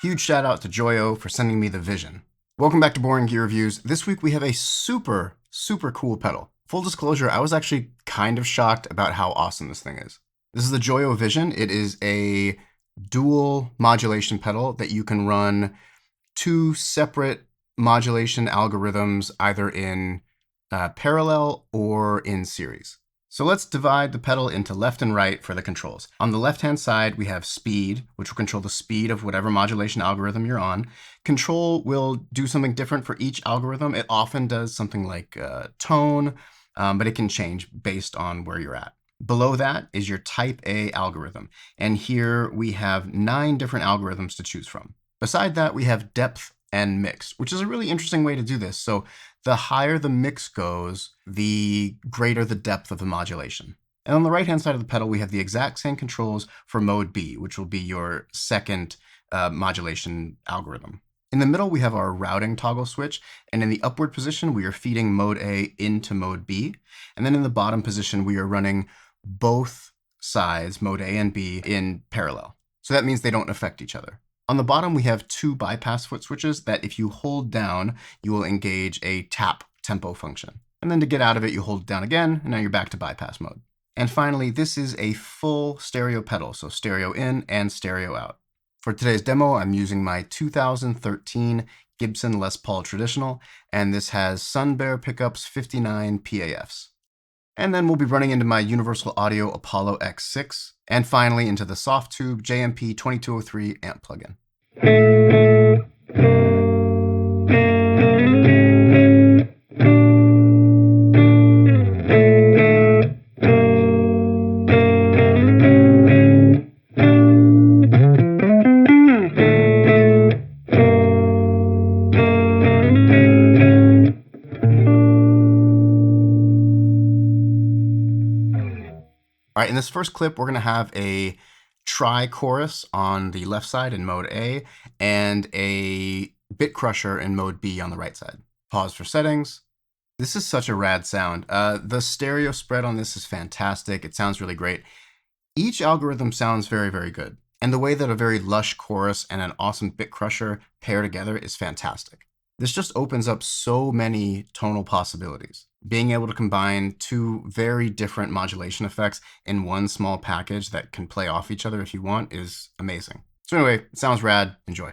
Huge shout out to Joyo for sending me the Vision. Welcome back to Boring Gear Reviews. This week we have a super cool pedal. Full disclosure, I was actually kind of shocked about how awesome this thing is. This is the Joyo Vision. It is a dual modulation pedal that you can run two separate modulation algorithms either in parallel or in series. So let's divide the pedal into left and right for the controls. On the left-hand side, we have speed, which will control the speed of whatever modulation algorithm you're on. Control will do something different for each algorithm. It often does something like tone, but it can change based on where you're at. Below that is your type A algorithm. And here we have 9 different algorithms to choose from. Beside that, we have depth and mix, which is a really interesting way to do this. So the higher the mix goes, the greater the depth of the modulation. And on the right-hand side of the pedal, we have the exact same controls for mode B, which will be your second modulation algorithm. In the middle, we have our routing toggle switch, and in the upward position, we are feeding mode A into mode B. And then in the bottom position, we are running both sides, mode A and B, in parallel. So that means they don't affect each other. On the bottom, we have 2 bypass foot switches that if you hold down, you will engage a tap tempo function. And then to get out of it, you hold it down again, and now you're back to bypass mode. And finally, this is a full stereo pedal, so stereo in and stereo out. For today's demo, I'm using my 2013 Gibson Les Paul Traditional, and this has Sun Bear pickups 59 PAFs. And then we'll be running into my Universal Audio Apollo X6, and finally into the Soft-Tube JMP 2203 amp plugin. All right, in this first clip, we're going to have a tri-chorus on the left side in mode A and a bit crusher in mode B on the right side. Pause for settings. This is such a rad sound. The stereo spread on this is fantastic. It sounds really great. Each algorithm sounds very good. And the way that a very lush chorus and an awesome bit crusher pair together is fantastic. This just opens up so many tonal possibilities. Being able to combine 2 very different modulation effects in one small package that can play off each other if you want is amazing. So anyway, it sounds rad. Enjoy.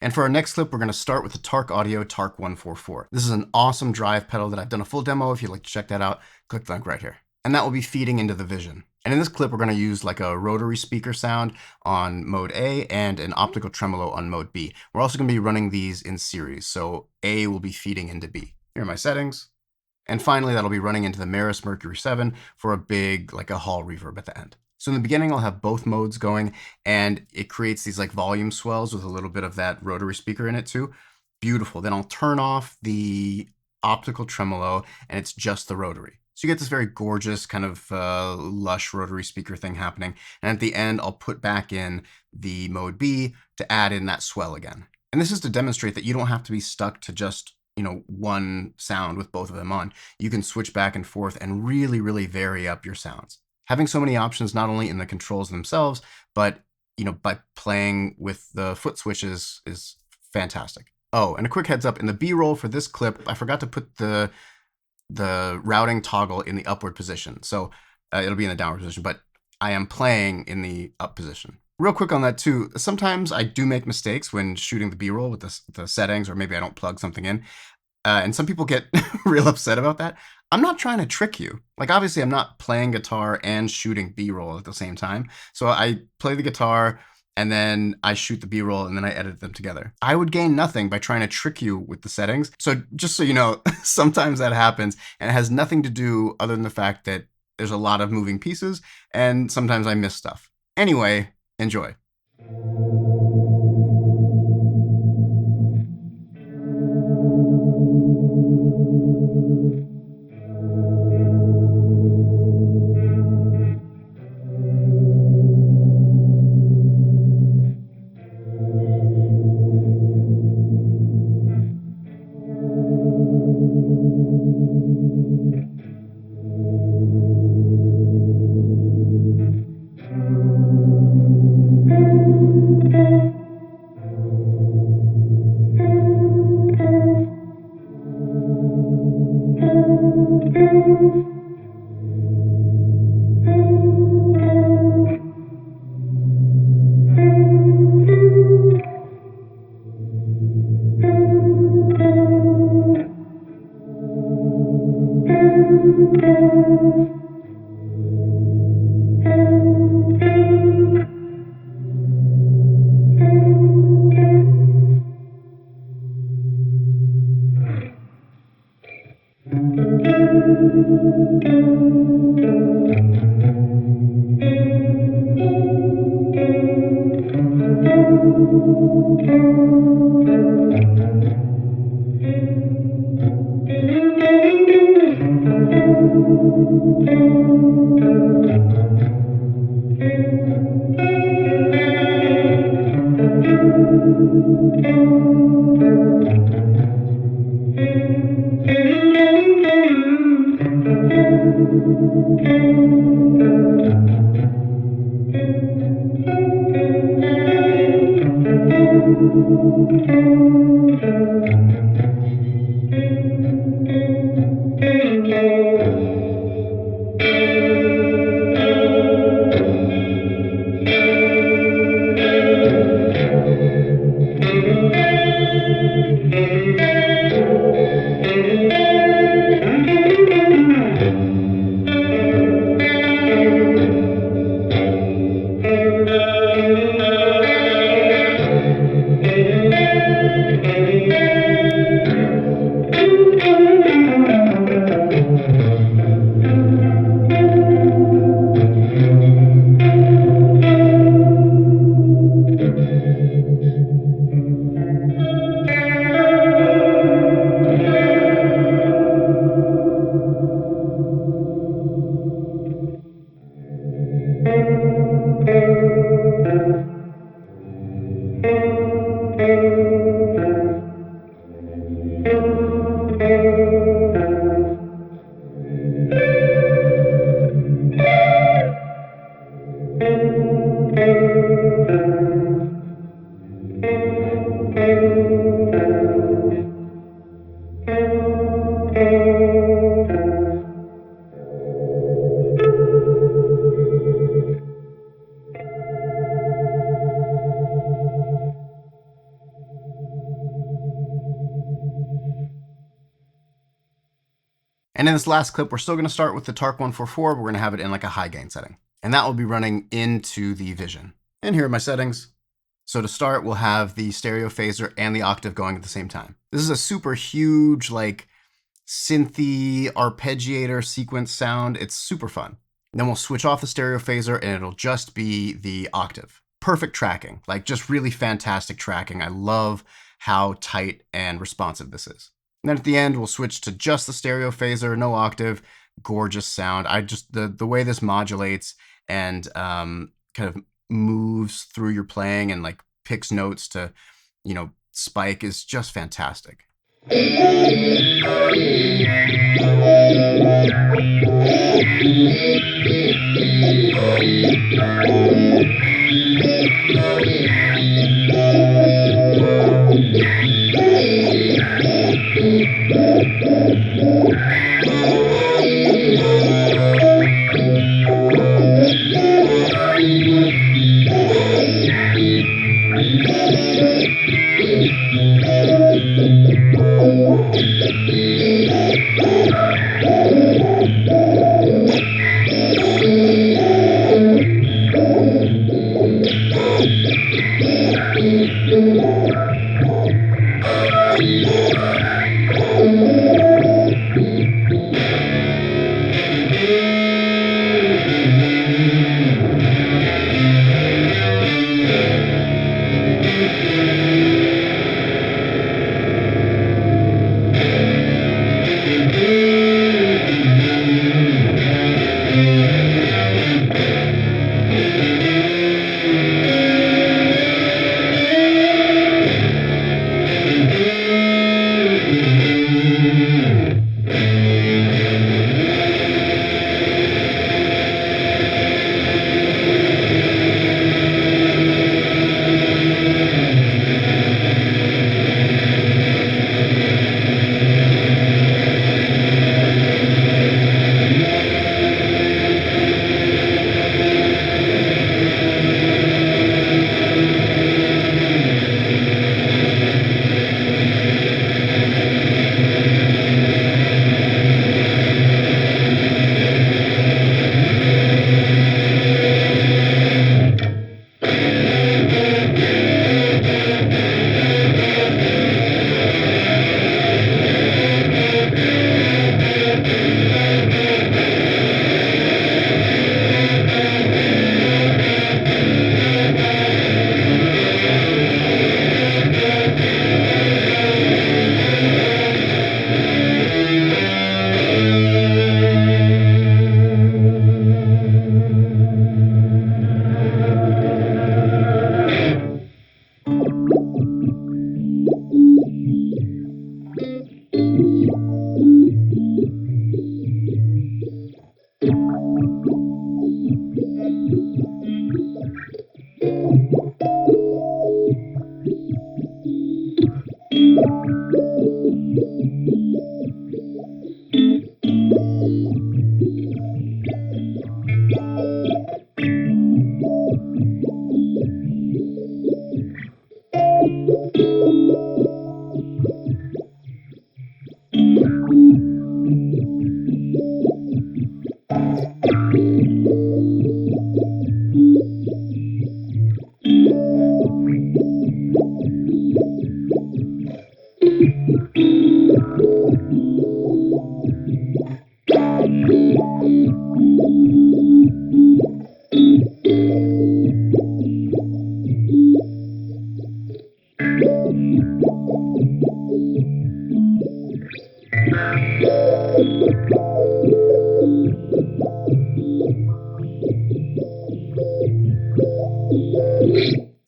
And for our next clip, we're going to start with the Tark Audio Tark 144. This is an awesome drive pedal that I've done a full demo. If you'd like to check that out, click the link right here. And that will be feeding into the Vision. And in this clip, we're going to use like a rotary speaker sound on mode A and an optical tremolo on mode B. We're also going to be running these in series. So A will be feeding into B. Here are my settings. And finally, that'll be running into the Meris Mercury 7 for a big, like a hall reverb at the end. So in the beginning, I'll have both modes going, and it creates these like volume swells with a little bit of that rotary speaker in it too. Beautiful. Then I'll turn off the optical tremolo, and it's just the rotary. So you get this very gorgeous kind of lush rotary speaker thing happening. And at the end, I'll put back in the mode B to add in that swell again. And this is to demonstrate that you don't have to be stuck to just one sound with both of them on. You can switch back and forth and really, really vary up your sounds. Having so many options, not only in the controls themselves, but by playing with the foot switches is fantastic. Oh, and a quick heads up, in the B-roll for this clip, I forgot to put the routing toggle in the upward position. So it'll be in the downward position, but I am playing in the up position. Real quick on that too, sometimes I do make mistakes when shooting the B-roll with the settings, or maybe I don't plug something in. And some people get real upset about that. I'm not trying to trick you. Like, obviously, I'm not playing guitar and shooting B-roll at the same time. So I play the guitar, and then I shoot the B-roll, and then I edit them together. I would gain nothing by trying to trick you with the settings. So just so you know, sometimes that happens, and it has nothing to do other than the fact that there's a lot of moving pieces, and sometimes I miss stuff. Anyway, enjoy. And in this last clip, we're still going to start with the Tark 144, but we're going to have it in like a high gain setting. And that will be running into the Vision. And here are my settings. So to start, we'll have the stereo phaser and the octave going at the same time. This is a super huge, like, synthy arpeggiator sequence sound. It's super fun. Then we'll switch off the stereo phaser and it'll just be the octave. Perfect tracking, like just really fantastic tracking. I love how tight and responsive this is. And then at the end, we'll switch to just the stereo phaser, no octave, gorgeous sound. The way this modulates and kind of moves through your playing and like picks notes to, spike is just fantastic.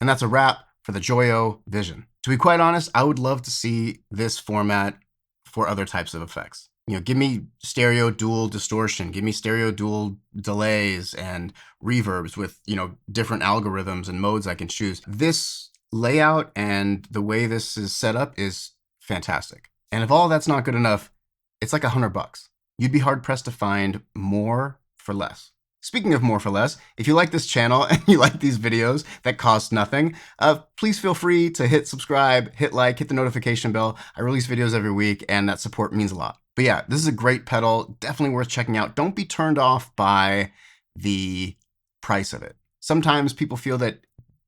And that's a wrap for the Joyo Vision. To be quite honest, I would love to see this format for other types of effects. Give me stereo dual distortion, give me stereo dual delays and reverbs with, different algorithms and modes I can choose. This layout and the way this is set up is fantastic. And if all that's not good enough, it's like $100. You'd be hard pressed to find more for less. Speaking of more for less, if you like this channel and you like these videos that cost nothing, please feel free to hit subscribe, hit like, hit the notification bell. I release videos every week and that support means a lot. But yeah, this is a great pedal, definitely worth checking out. Don't be turned off by the price of it. Sometimes people feel that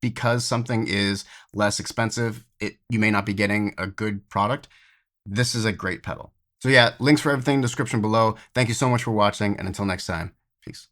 because something is less expensive, you may not be getting a good product. This is a great pedal. So yeah, links for everything in the description below. Thank you so much for watching, and until next time, peace.